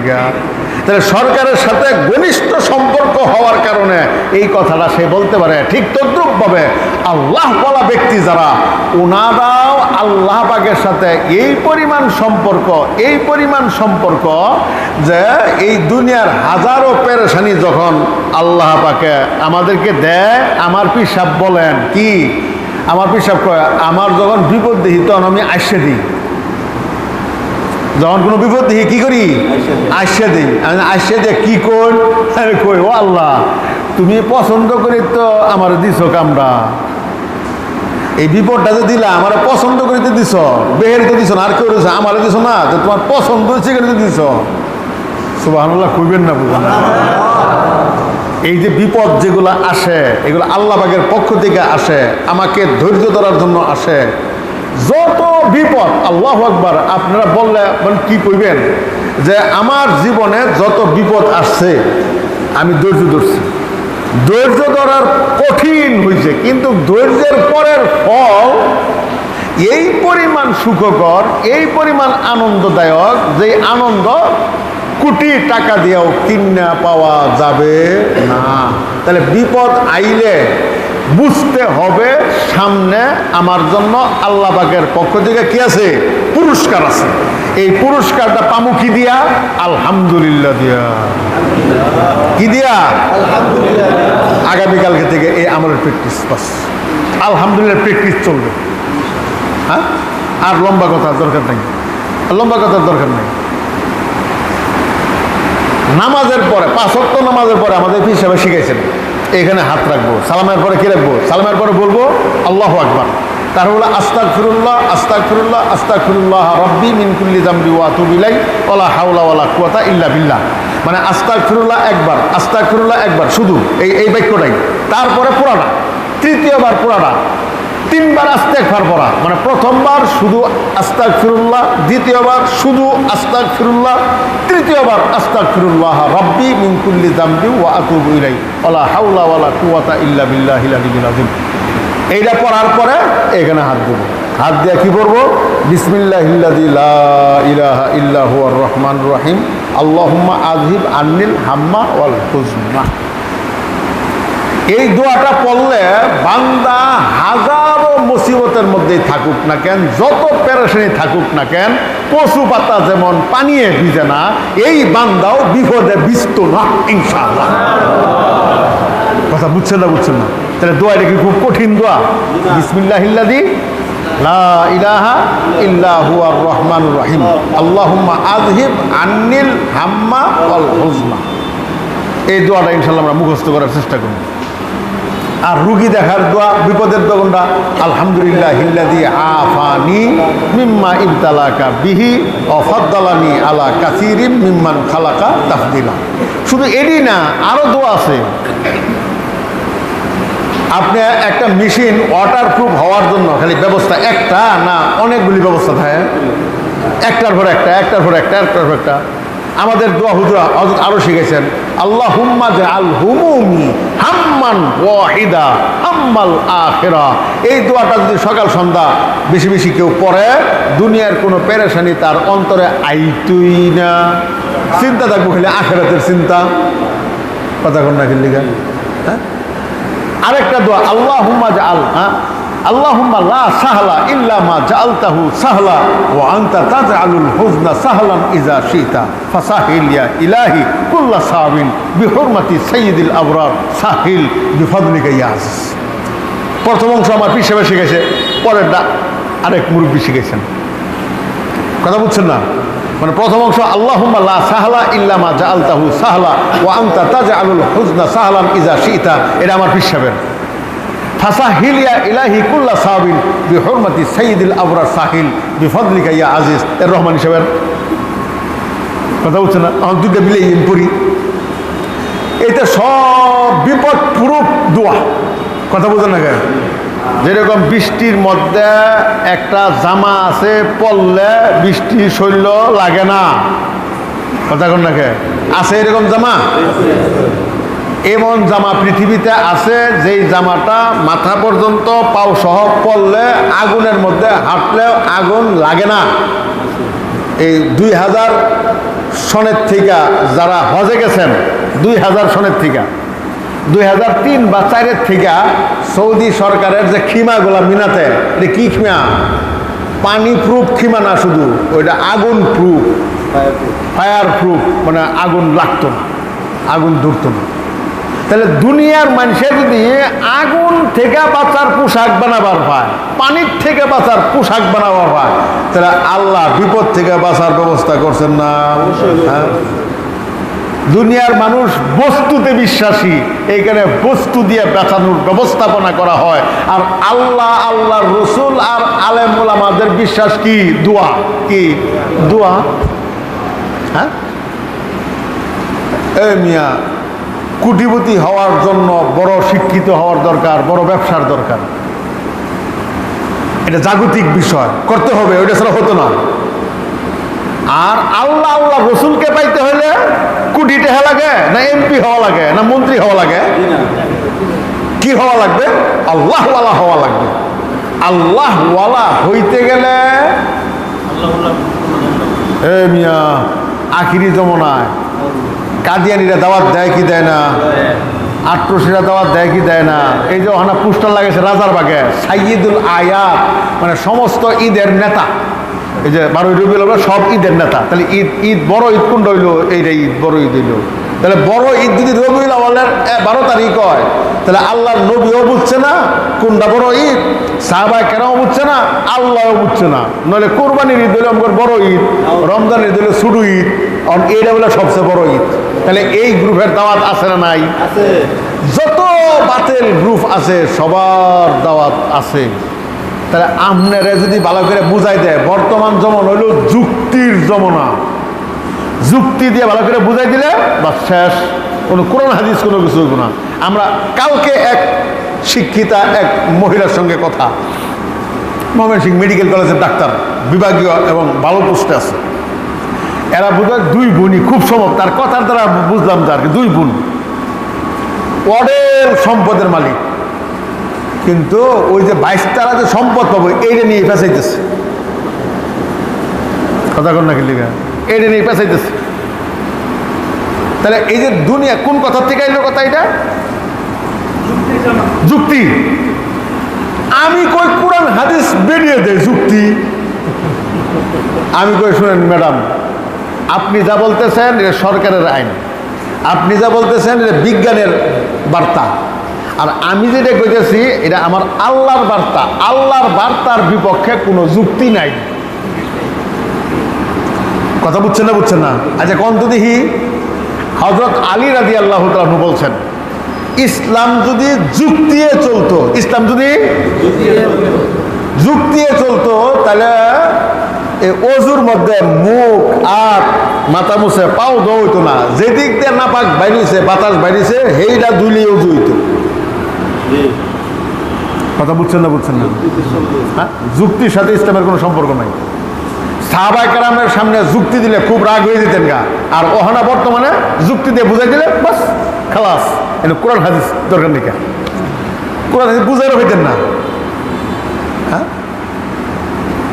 তাহলে সরকারের সাথে ঘনিষ্ঠ সম্পর্ক হওয়ার কারণে এই কথাটা সে বলতে পারে। ঠিক তদ্রূপভাবে আল্লাহ বলা ব্যক্তি যারা, ওনারাও আল্লাহ পাকের সাথে এই পরিমাণ সম্পর্ক যে এই দুনিয়ার হাজারো পেরেশানি যখন আল্লাহ পাকে আমাদেরকে দেয়, আমার পীর সাহেব বলেন কি, আমার পীর সাহেব কয়, আমার যখন বিপদ দেখি তখন আমি আইসে দিই। যখন কোনো বিপদ দেখি কি করি? আইসে দিই। আমি আইসে দিয়ে কি কই, ও আল্লাহ, তুমি পছন্দ করি তো আমার দিছ কামরা, এই বিপদটা যে দিলা আমার পছন্দ করিতে দিছ, বেহেরিতে দিছ না, আর কেউ দিছ আমার দিছ না, তো তোমার পছন্দ হচ্ছে কেন দিছ। সুবহানাল্লাহ কইবেন না, বুঝলেন? এই যে বিপদ যেগুলো আসে, এগুলো আল্লাহ পাকের পক্ষ থেকে আসে, আমাকে ধৈর্য ধরার জন্য আসে। যত বিপদ, আল্লাহু আকবার, আপনারা বললে কি কইবেন যে আমার জীবনে যত বিপদ আসছে আমি ধৈর্য ধরছি। ধৈর্য ধরার কঠিন হয়েছে, কিন্তু ধৈর্যের পরের ফল এই পরিমাণ সুখকর, এই পরিমাণ আনন্দদায়ক, যে আনন্দ কোটি টাকা দিয়েও কিনা পাওয়া যাবে না। তাহলে বিপদ আইলে বুঝতে হবে সামনে আমার জন্য আল্লাহ পাকের পক্ষ থেকে কি আছে? পুরস্কার আছে। এই পুরস্কারটা পামু কি দিয়া? আলহামদুলিল্লাহ দিয়া। কি দিয়া? আগামীকালকে থেকে এই আমলের প্র্যাকটিস, বাস আলহামদুলিল্লাহ প্র্যাকটিস চলবে। হ্যাঁ, আর লম্বা কথার দরকার নাই, নামাজের পরে, 5 ওয়াক্ত নামাজের পরে আমাদের পীর সাহেব শিখাইছেন এখানে হাত রাখবো, সালামের পরে কি রাখবো? সালামের পরে বলবো আল্লাহু আকবার, তার হলো আস্তাগফিরুল্লাহ রাব্বি মিন কুল্লি যামবি ওয়া আতুবু ইলাইহি ওয়ালা হাওলা ওয়ালা কুওয়াতা ইল্লা বিল্লাহ। মানে আস্তাগফিরুল্লাহ একবার শুধু এই বাক্যটাই, তারপরে পুরাটা, তৃতীয়বার পুরাটা, 3 বার ইস্তেগফার পড়া। মানে প্রথমবার শুধু আস্তাগফিরুল্লাহ, দ্বিতীয়বার শুধু আস্তাগফিরুল্লাহ, তৃতীয়বার আস্তাগফিরুল্লাহ রাব্বি মিন কুল্লি যামবি ওয়া আতুবু ইলাইহি ওয়ালা হাওলা ওয়ালা কুওয়াতা ইল্লা বিল্লাহিল আলিয়্যিল আযীম। এইটা পড়ার পরে এখানে হাত দেব, হাত দিয়ে কি পড়বো? বিসমিল্লাহিল্লাযী লা ইলাহা ইল্লা হুয়ার রহমানুর রহিম আল্লাহুম্মা আযহিব আন্নিল হাম্মা ওয়াল হুজনা। এই দোয়াটা পড়লে বান্দা হাজারো মুসিবতের মধ্যেই থাকুক না কেন, যত পেরেশানি থাকুক না কেন, কচু পাতা যেমন পানিয়ে ভিজে না, এই বান্দাও বিপদে ভিজতো না ইনশাআল্লাহ। কথা বুঝছেন না? তাহলে দোয়াটা কি খুব কঠিন দোয়া? বিসমিল্লাহিল্লাযী লা ইলাহা ইল্লা হুয়ার রহমানুর রহিম আল্লাহুম্মা আযহিব আন্নিল হাম্মা ওয়াল হুজনা। এই দোয়াটা ইনশাআল্লাহ আমরা মুখস্থ করার চেষ্টা করব। আর রুগী দেখার দোয়া, বিপদের দোয়া, আলহামদুলিল্লাহিল্লাযী আফানি মিম্মা ইবতালাকা বিহি ওয়া ফাদ্দালানি আলা কাসীরিম মিম্মান খালাকা তাফদীলা। শুধু এডি না, আরো দোয়া আছে। আপনি একটা মেশিন ওয়াটারপ্রুফ হওয়ার জন্য খালি ব্যবস্থা একটা না, অনেকগুলি ব্যবস্থা থাকে, একটার পর একটা। আমাদের দোয়া হুজুরা আরো শিখেছেন, আল্লাহুম্মা জাআল হুমুমি হাম্মান ওয়াহিদা হাম্মাল আখিরা। এই দোয়াটা যদি সকাল সন্ধ্যা বেশি বেশি কেউ পড়ে, দুনিয়ার কোনো পেরেশানি তার অন্তরে আইতুই না। চিন্তা থাকবো খালি আখিরাতের চিন্তা। কথা কোন না খেললি গান। হ্যাঁ, আরেকটা দোয়া, আল্লাহুম্মা জাআল আল্লাহুম্মা লা সাহলা ইল্লা মা জাআলতাহু সাহলা ওয়া আনতা তাজআলুল হুজনা সাহলান ইযা শিতা ফাসাহিল ইয়া ইলাহি কুল্লা সাবিন বিহুরমাতি সাইয়্যিদিল আবরার সাহিল বিফadlika ইয়া আজিজ। প্রথম অংশ আমার পীর সাহেব শিখেছে, পরেরটা আরেক মুরব্বী শিখেছেন। কথা বুঝছেন না? মানে প্রথম অংশ আল্লাহুম্মা লা সাহলা ইল্লা মা জাআলতাহু সাহলা ওয়া আনতা তাজআলুল হুজনা সাহলান ইযা শিতা, এটা আমার পীর সাহেবের। ফাসাহিল ইয়া ইলাহি কুল্লা সাবিন বিহুরমাতি সাইয়্যিদিল আবরার সাহিল বিফadlika ইয়া আজিজ, এর রহমান সাহেবের। কথা বুঝছেন না? আমার দুইটা মিলে পড়ি। এটা সব বিপদ পুরুপ দোয়া। কথা বুঝেন না কেন? যেরকম বৃষ্টির মধ্যে একটা জামা আছে, পরলে বৃষ্টি শৈল লাগে না। কথা কোন না কে আছে এরকম জামা? এমন জামা পৃথিবীতে আছে যেই জামাটা মাথা পর্যন্ত পাও সহ পরলে আগুনের মধ্যে হাঁটলেও আগুন লাগে না। এই সনের থেকে যারা হজে গেছেন 2000 সনের থেকে 2003 বা 4-এর থেকে সৌদি সরকারের যে খিমাগুলা মিনাতে, এটা কি খিমা? পানি প্রুফ খিমা না, শুধু ওইটা আগুন প্রুফ, ফায়ার প্রুফ, মানে আগুন লাগতো না, আগুন ধরতো না। তাহলে দুনিয়ার মানুষের যদি আগুন থেকে বাঁচার পোশাক বানাবার পায়, পানির থেকে বাঁচার পোশাক বানাবার পায়, তাহলে আল্লাহ বিপদ থেকে বাঁচার ব্যবস্থা করছেন না? হ্যাঁ। দুনিয়ার মানুষ বস্তুতে বিশ্বাসী, এইখানে বস্তু দিয়ে বাঁচানোর ব্যবস্থাপনা করা হয়। আর আল্লাহ, আল্লাহর রসুল আর আলেম ওলামাদের বিশ্বাস কি? দোয়া। কি দোয়া? হ্যাঁ। এই মিয়া, কোটিপতি হওয়ার জন্য বড় শিক্ষিত হওয়ার দরকার, বড় ব্যবসার দরকার, এটা জাগতিক বিষয়, করতে হবে, ওইটা ছাড়া হতো না। আর আল্লাহ, আল্লাহ রসুলকে পাইতে হলে কোটি টাকা লাগে, না এমপি হওয়া লাগে, না মন্ত্রী হওয়া লাগে? কি হওয়া লাগবে? আল্লাহওয়ালা হওয়া লাগবে। আল্লাহওয়ালা হইতে গেলে এ মিয়া, আখিরি জমানায় কাদিয়ানিরা দাওয়াত দেয় কি দেয় না? আট্রসিরা দাওয়াত দেয় কি দেয় না? এই যে ওখানে পোস্টার লাগেছে রাজারবাগে, সাইয়্যিদুল আয়াত, মানে সমস্ত ঈদের নেতা। এই যে 12ই রবিউল আউয়াল সব ঈদের নেতা। তাহলে ঈদ বড় ঈদ কোনটা হইলো? এইটা ঈদ, বড় ঈদ হইলো। তাহলে বড় ঈদ যদি রবিউল আউয়ালের 12 তারিখ হয়, তাহলে আল্লাহর নবীও বুঝছে না কোনটা বড় ঈদ, সাহাবায়ে কেরামও বুঝছে না, আল্লাহও বুঝছে না। নইলে কোরবানির ঈদ হইলো আমাদের বড় ঈদ, রমজানের ঈদ হইলো ছোট ঈদ, আর এইটা হলো সবচেয়ে বড় ঈদ। তাহলে এই গ্রুপের দাওয়াত আছে না নাই? যত বাতিল গ্রুপ আছে সবার দাওয়াত আছে। তাহলে আপনারা যদি ভালো করে বুঝাই দেয়, বর্তমান জমন হইল যুক্তির জমনা, যুক্তি দিয়ে ভালো করে বুঝাই দিলে বা শেষ, কোনো কোরআন হাদিস কোনো কিছু হইব না। আমরা কালকে এক শিক্ষিতা এক মহিলার সঙ্গে কথা, ময়মনসিংহ মেডিকেল কলেজের ডাক্তার, বিভাগীয় এবং ভালো পোস্টে আছে। এরা বোধহয় 2 বোনই, খুব সম্ভব, তার কথার দ্বারা বুঝলাম যে আর কি 2 বোন, অডেল সম্পদের মালিক। কিন্তু ওই যে 22টারা যে সম্পদ পাবো এইটা নিয়ে পেঁচাইতেছে, কথা কর না কি লিখা, এইটা নিয়ে পেঁচাইতেছে। তাহলে এই যে দুনিয়া কোন কথার থেকে এলো কথা? এটা যুক্তি। আমি কই কোরআন হাদিস বেরিয়ে দেয় যুক্তি। আমি কই শুনেন ম্যাডাম, আপনি যা বলতেছেন এটা সরকারের আইন, আপনি যা বলতেছেন এটা বিজ্ঞানের বার্তা, আর আমি যেটা কইতেছি এটা আমার আল্লাহর বার্তা। আল্লাহর বার্তার বিপক্ষে কোনো যুক্তি নাই। কথা বুঝছেন না? বুঝছেন না? আচ্ছা কোন তো দেখি, হযরত আলী রাদিয়াল্লাহু তাআলা বলছেন, ইসলাম যদি যুক্তিয়ে চলতো, ইসলাম যদি যুক্তিয়ে চলতো, তাহলে এই অজুর মধ্যে মুখ আর মাথা মুছে পাও ধোয়া হইতো না। যেদিক দিয়ে নাপাক বাইরেছে, বাতাস বাইরেছে, সেইটা ধুলি অজু হইতো। কথা বুঝছেন না? বুঝছেন না? হ্যাঁ, যুক্তির সাথে ইসলামের কোনো সম্পর্ক নাই। সাহাবায়ে কেরামের সামনে যুক্তি দিলে খুব রাগ হয়ে যেতেন গা, আর ওহানা বর্তমানে যুক্তি দিয়ে বুঝাই দিলে বাস খালাস। এটা কোরআন হাদিস দরকার নেই, কোরআন হাদিস বুঝাইও হইতেন না। হ্যাঁ,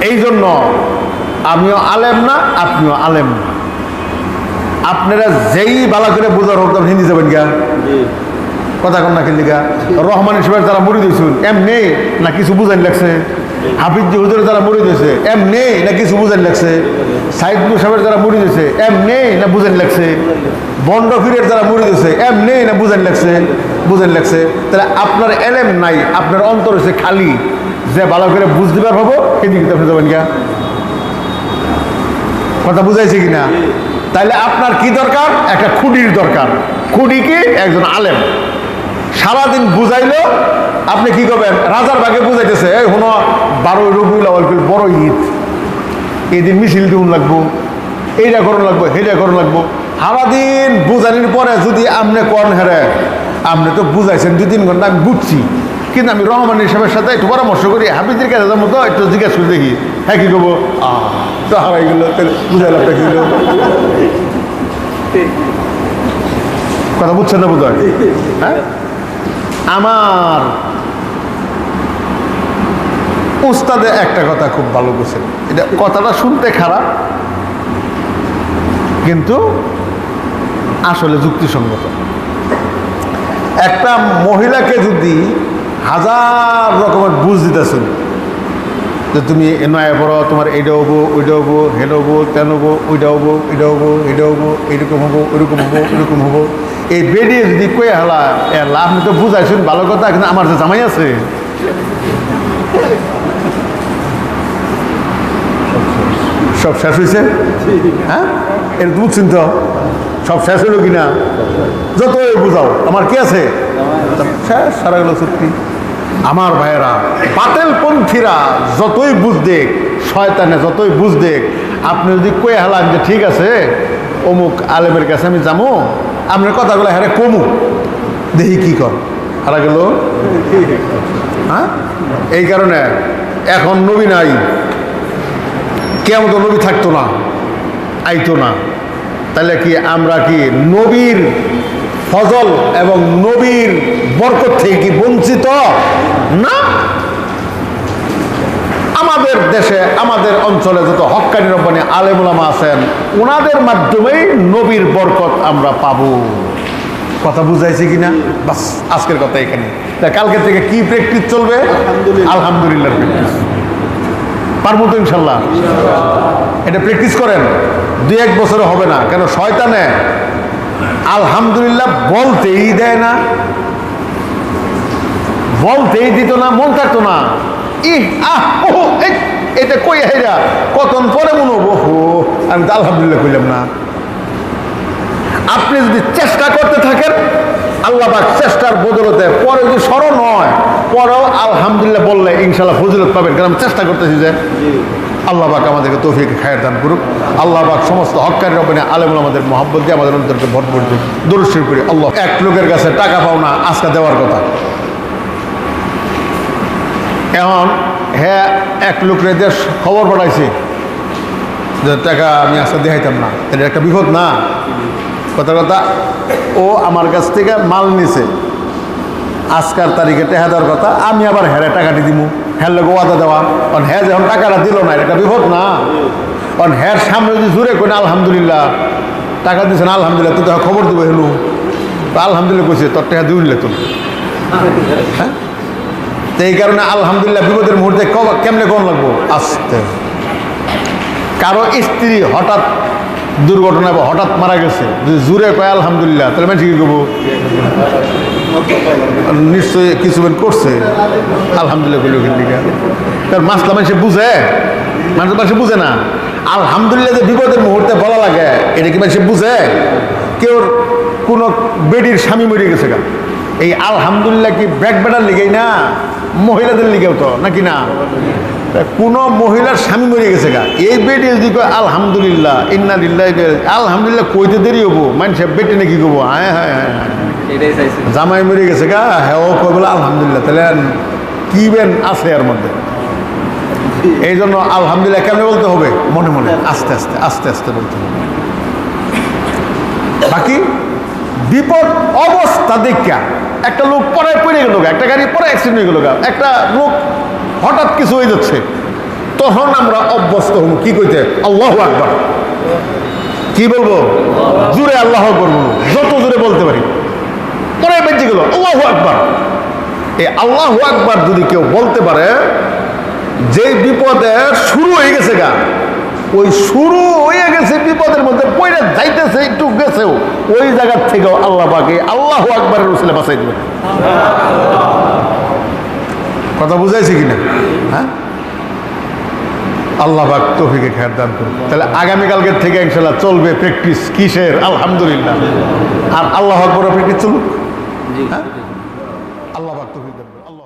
এই জন্য আমিও আলেম না, আপনিও আলেম না। আপনারা যেই বালা করে বোঝার হতাম হিন্দি যাবেন গা, কথা কন না কিলিগা। রহমান সাহেবের যারা মরি দিয়েছেন এমনি না কিছু বুঝাইন লাগছে? হাফিজ হুজুরের যারা মরি দিয়েছে এমনি না কিছু বুঝাইন লাগছে? সাইদ সাহেবের যারা মরি দিয়েছে এমনি না বুঝাইন লাগছে? বন্ডফিরের যারা মরি দিয়েছে এমনি না বুঝাইন লাগছে? বুঝাইন লাগছে। তাহলে আপনার এলেম নাই, আপনার অন্তর হচ্ছে খালি, যে ভালো করে বুঝতে পার হবো সেদিকে আপনি যাবেন গা। কথা বুঝাইছে কিনা? তাহলে আপনার কি দরকার? একটা খুঁটির দরকার। খুঁটি কি? একজন আলেম সারাদিন বুঝাইলো, আপনি কি করবেন? রাজার ভাগে বুঝাইতেছে, এই হনো 12ই রবিউল আউয়াল বড় ঈদ, এই দিন মিছিল দিন লাগবো, এইটা করুন লাগবো, সেইটা করুন লাগবো। সারাদিন বুঝানির পরে যদি আপনি কন হেরে, আপনি তো বুঝাইছেন 2-3 ঘন্টা, আমি বুঝছি, কিন্তু আমি রহমান সাহেবের সাথে একটু পরামর্শ করি, হাফিজের কাছে যাবো তো একটু জিজ্ঞাসা করে দেখি, হ্যাঁ কি করবো, তো হারাই গেল, বুঝাইলাম কি হলো। কথা বুঝছেন না? বুঝলেন? হ্যাঁ, আমার উস্তাদে একটা কথা খুব ভালো বলছেন, এটা কথাটা শুনতে খারাপ কিন্তু আসলে যুক্তিসঙ্গত। একটা মহিলাকে যদি হাজার রকমের বুঝ দিতেছেন যে তুমি নয়া পড়ো, তোমার এইটা হবো, ওইটা হবো, হেটা হবো, তেন হবো, ওইটা হবো, এটা হবো, এটা হবো, এইরকম হবো, ওইরকম হবো, ওইরকম হবো, এই বেরিয়ে যদি কয়ে হেলা আপনি তো বুঝাইছেন ভালো কথা, কিন্তু আমার যে জামাই আছে সব শেষ হয়েছে। হ্যাঁ, এটা বুঝছেন তো, সব শেষ হলো কিনা? যতই বুঝাও আমার কি আছে, শেষ, সারা গেল সত্যি। আমার ভাইয়েরা, বাতিলপন্থীরা যতই বুঝ দেখ, শয়তানে যতই বুঝ দেখ, আপনি যদি কয়ে হালান যে ঠিক আছে অমুক আলেমের কাছে আমি যাবো, আপনার কথাগুলো হ্যাঁ কমু, দেখি কি কর, হারা গেল। হ্যাঁ, এই কারণে এখন নবী নাই, কেমন তো নবী থাকতো না, আইতো না, তাহলে কি আমরা কি নবীর ফজল এবং নবীর বরকত থেকে কি বঞ্চিত না? আমাদের দেশে, আমাদের অঞ্চলে যত হক্কানি রব্বানি আলেম ওলামা আছেন, ওনাদের মাধ্যমেই নবীর বরকত আমরা পাবো। কথা বুঝাইছে কিনা? বাস, আজকের কথা এখানে। তা কালকে থেকে কি প্র্যাকটিস চলবে? আলহামদুলিল্লাহ প্র্যাকটিস। পারবো তো ইনশাল্লাহ। এটা প্র্যাকটিস করেন, 2-1 বছরে হবে না। কেন? শয়তানে আলহামদুলিল্লাহ বলতেই দেয় না, বলতেই দিত না, মন থাকতো না। এটা কই হেরা কতক্ষণ পরে মনে হবো, আমি তো আলহামদুলিল্লাহ কইলাম না। আপনি যদি চেষ্টা করতে থাকেন, আল্লাহ পাক চেষ্টার বদলতে পরে যদি স্মরণ হয়, পরেও আলহামদুলিল্লাহ বললে ইনশাল্লাহ ফজিলত পাবেন। কারণ আমি চেষ্টা করতেছি যে আল্লাহ পাক আমাদেরকে তৌফিক খায়ের দান করুক। আল্লাহ পাক সমস্ত হক্কানি রব্বানি আলেম আমাদের মহব্বত দিয়ে আমাদের অন্তরকে ভরপুর দিক। দরুদ শরীফ করি। আল্লাহ, এক লোকের কাছে টাকা পাও না, আজকে দেওয়ার কথা। এখন হ্যাঁ, এক লোকের দেশ খবর পাঠাইছে যে টাকা আমি আজকে দেখাইতাম না, এটা একটা বিপদ না? কথা ও আমার কাছ থেকে মাল নিছে, আজকার তারিখে টাকা দেওয়ার কথা, আমি আবার হ্যাঁ টাকাটি দিব, হ্যাঁ লোক ওয়াদা দেওয়া, কারণ হ্যাঁ যখন টাকাটা দিল না, এটা বিপদ না? কারণ হ্যাঁ সামনে যদি জুড়ে কই না আলহামদুলিল্লাহ টাকা দিয়েছেন, আলহামদুলিল্লাহ, তুই তো খবর দিব হেলু, আলহামদুলিল্লাহ কইছে তোর টাকা দিউন লেতুন। হ্যাঁ, তো এই কারণে আলহামদুলিল্লাহ বিপদের মুহূর্তে কেমনে কোন লাগবো? আসতে। কারো স্ত্রী হঠাৎ দুর্ঘটনা বা হঠাৎ মারা গেছে, যদি জুড়ে কয় আলহামদুলিল্লাহ, তাহলে মানুষ কি করবো? নিশ্চয়ই কিছু করছে, আলহামদুলিল্লাহ কইল কিন্তু তার মাসলা মানুষে বুঝে, মানুষে বুঝে না। আলহামদুলিল্লাহ যে বিপদের মুহূর্তে বলা লাগে, এটা কি মানুষে বুঝে? কেউ কোনো বেডির স্বামী মরে গেছে গা, এই আলহামদুলিল্লাহ কি ব্যাক বেটার লিগেই না, মহিলাদের লিগেও তো নাকি না? কোনো মহিলার স্বামী মরে গেছে গা, এই বেডে যদি কয় আলহামদুলিল্লাহ ইন্না লিল্লাহি, আলহামদুলিল্লাহ কইতে দেরি হবো, মানুষ বেটে নাকি করবো হ্যাঁ হ্যাঁ হ্যাঁ জামাই মরে গেছে গা, হ্যাঁ ও কই বলে আলহামদুলিল্লাহ, তাহলে কি বেন আছে এর মধ্যে? এই জন্য আলহামদুলিল্লাহ কেমনে বলতে হবে? মনে মনে, আস্তে আস্তে আস্তে আস্তে বলতে হবে। বাকি বিপদ অবস্থা দেখা, একটা লোক পরে পড়ে গেল গা, একটা গাড়ি পরে অ্যাক্সিডেন্ট হয়ে গেল গা, একটা লোক হঠাৎ কিছু হয়ে যাচ্ছে, তখন আমরা অভ্যস্ত হব কি কইতে? আল্লাহু আকবার। কি বলবো? জোরে আল্লাহ আকবার বলবো, যত জোরে বলতে পারি। পরে বেঁচে গেল আল্লাহু আকবার। এই আল্লাহু আকবার যদি কেউ বলতে পারে, যে বিপদে শুরু হয়ে গেছে গা, ওই শুরু হয়ে গেছে বিপদের মধ্যে পড়ে যাইতেছে, একটু গেছেও, ওই জায়গার থেকেও আল্লাহ পাকে আল্লাহু আকবারের উসিলা বাঁচাই দেবে। কথা বুঝাইছে কিনা? হ্যাঁ, আল্লাহ পাক তৌফিকে খায়ের দান করুন। তাহলে আগামীকালকের থেকে ইনশাআল্লাহ চলবে প্র্যাকটিস কিসের? আলহামদুলিল্লাহ। আর আল্লাহ আকবার প্র্যাকটিস চলুক। হ্যাঁ, আল্লাহ পাক তৌফিক দান করুন। আল্লাহ